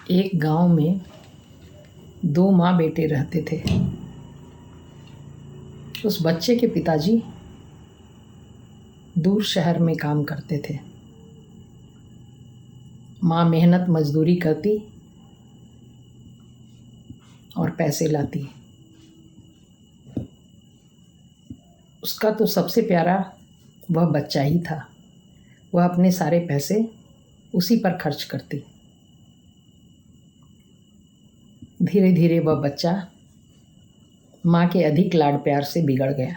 एक गांव में दो माँ बेटे रहते थे। उस बच्चे के पिताजी दूर शहर में काम करते थे। माँ मेहनत मजदूरी करती और पैसे लाती। उसका तो सबसे प्यारा वह बच्चा ही था। वह अपने सारे पैसे उसी पर खर्च करती। धीरे धीरे वह बच्चा माँ के अधिक लाड प्यार से बिगड़ गया।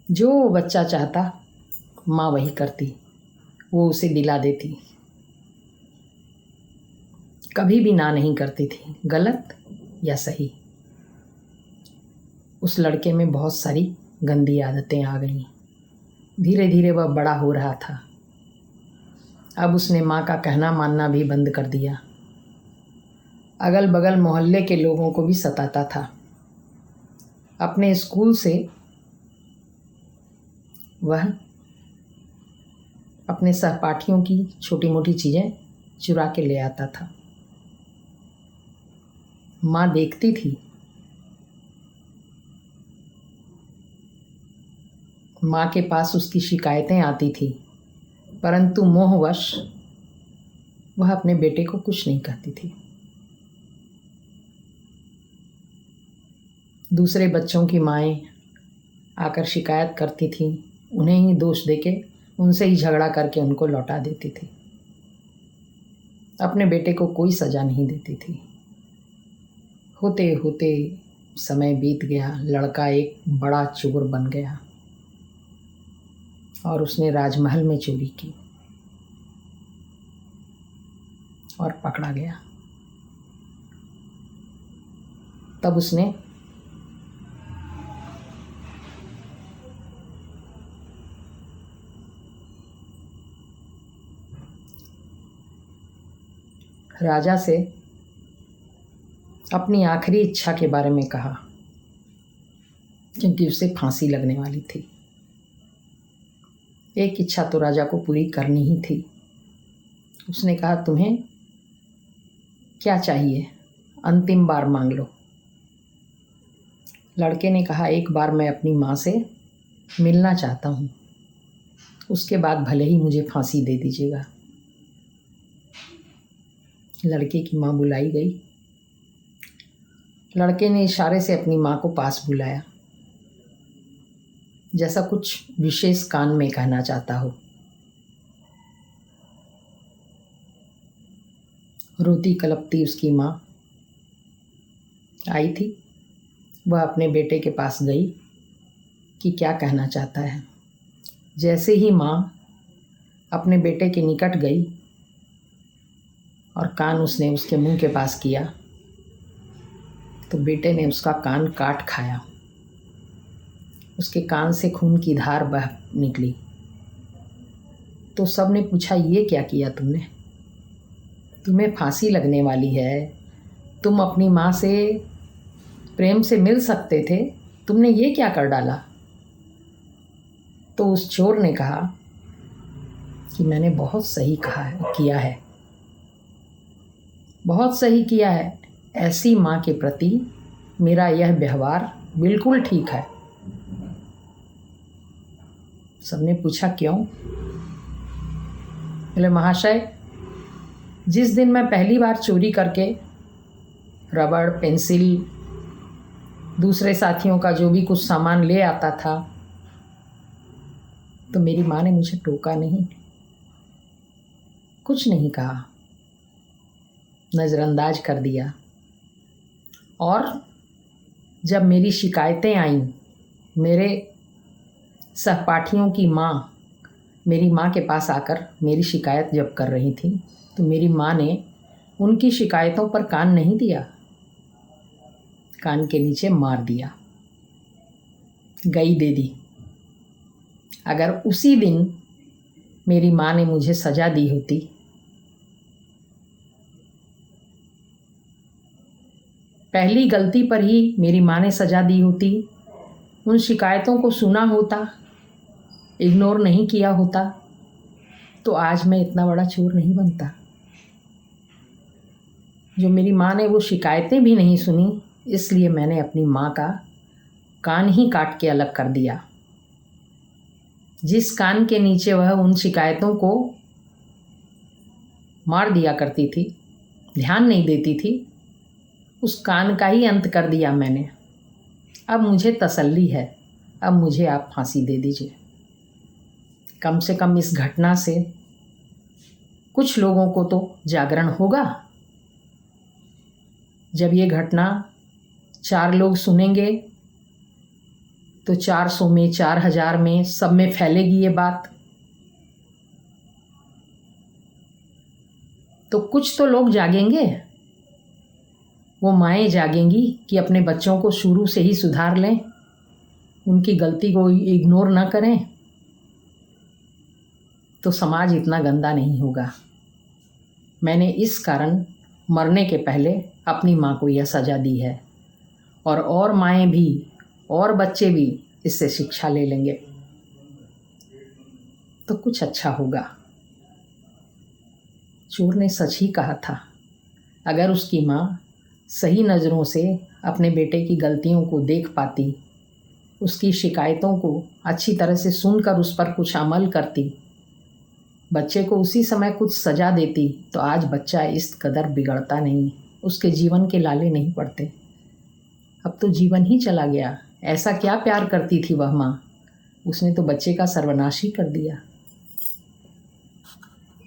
जो वो बच्चा चाहता माँ वही करती, वो उसे दिला देती। कभी भी ना नहीं करती थी, गलत या सही। उस लड़के में बहुत सारी गंदी आदतें आ गईं। धीरे धीरे वह बड़ा हो रहा था। अब उसने माँ का कहना मानना भी बंद कर दिया। अगल बगल मोहल्ले के लोगों को भी सताता था। अपने स्कूल से वह अपने सहपाठियों की छोटी मोटी चीज़ें चुरा के ले आता था। माँ देखती थी। माँ के पास उसकी शिकायतें आती थी, परंतु मोहवश वह अपने बेटे को कुछ नहीं कहती थी। दूसरे बच्चों की माएँ आकर शिकायत करती थीं, उन्हें ही दोष देके उनसे ही झगड़ा करके उनको लौटा देती थी। अपने बेटे को कोई सज़ा नहीं देती थी। होते होते समय बीत गया। लड़का एक बड़ा चोर बन गया और उसने राजमहल में चोरी की और पकड़ा गया। तब उसने राजा से अपनी आखिरी इच्छा के बारे में कहा, क्योंकि उसे फांसी लगने वाली थी। एक इच्छा तो राजा को पूरी करनी ही थी। उसने कहा, तुम्हें क्या चाहिए, अंतिम बार मांग लो। लड़के ने कहा, एक बार मैं अपनी माँ से मिलना चाहता हूँ, उसके बाद भले ही मुझे फांसी दे दीजिएगा। लड़के की माँ बुलाई गई। लड़के ने इशारे से अपनी माँ को पास बुलाया, जैसा कुछ विशेष कान में कहना चाहता हो। रोती कलपती उसकी माँ आई थी। वह अपने बेटे के पास गई कि क्या कहना चाहता है। जैसे ही माँ अपने बेटे के निकट गई और कान उसने उसके मुंह के पास किया, तो बेटे ने उसका कान काट खाया। उसके कान से खून की धार बह निकली। तो सब ने पूछा, ये क्या किया तुमने? तुम्हें फांसी लगने वाली है, तुम अपनी माँ से प्रेम से मिल सकते थे, तुमने ये क्या कर डाला? तो उस चोर ने कहा कि मैंने बहुत सही किया है, बहुत सही किया है। ऐसी माँ के प्रति मेरा यह व्यवहार बिल्कुल ठीक है। सबने पूछा, क्यों? बोले, महाशय, जिस दिन मैं पहली बार चोरी करके रबड़, पेंसिल, दूसरे साथियों का जो भी कुछ सामान ले आता था, तो मेरी माँ ने मुझे टोका नहीं, कुछ नहीं कहा, नज़रअंदाज कर दिया। और जब मेरी शिकायतें आईं, मेरे सहपाठियों की माँ मेरी माँ के पास आकर मेरी शिकायत जब कर रही थी, तो मेरी माँ ने उनकी शिकायतों पर कान नहीं दिया, कान के नीचे मार दिया, गई दे दी। अगर उसी दिन मेरी माँ ने मुझे सज़ा दी होती, पहली गलती पर ही मेरी माँ ने सज़ा दी होती, उन शिकायतों को सुना होता, इग्नोर नहीं किया होता, तो आज मैं इतना बड़ा चोर नहीं बनता। जो मेरी माँ ने वो शिकायतें भी नहीं सुनी, इसलिए मैंने अपनी माँ का कान ही काट के अलग कर दिया। जिस कान के नीचे वह उन शिकायतों को मार दिया करती थी, ध्यान नहीं देती थी, उस कान का ही अंत कर दिया मैंने। अब मुझे तसल्ली है, अब मुझे आप फांसी दे दीजिए। कम से कम इस घटना से कुछ लोगों को तो जागरण होगा। जब ये घटना 4 लोग सुनेंगे तो 400 में, 4000 में, सब में फैलेगी ये बात। तो कुछ तो लोग जागेंगे, वो माएँ जागेंगी कि अपने बच्चों को शुरू से ही सुधार लें, उनकी गलती को इग्नोर ना करें, तो समाज इतना गंदा नहीं होगा। मैंने इस कारण मरने के पहले अपनी माँ को यह सज़ा दी है, और माएँ भी और बच्चे भी इससे शिक्षा ले लेंगे तो कुछ अच्छा होगा। चोर ने सच ही कहा था। अगर उसकी माँ सही नज़रों से अपने बेटे की गलतियों को देख पाती, उसकी शिकायतों को अच्छी तरह से सुनकर उस पर कुछ अमल करती, बच्चे को उसी समय कुछ सज़ा देती, तो आज बच्चा इस कदर बिगड़ता नहीं, उसके जीवन के लाले नहीं पड़ते। अब तो जीवन ही चला गया। ऐसा क्या प्यार करती थी वह माँ, उसने तो बच्चे का सर्वनाश ही कर दिया।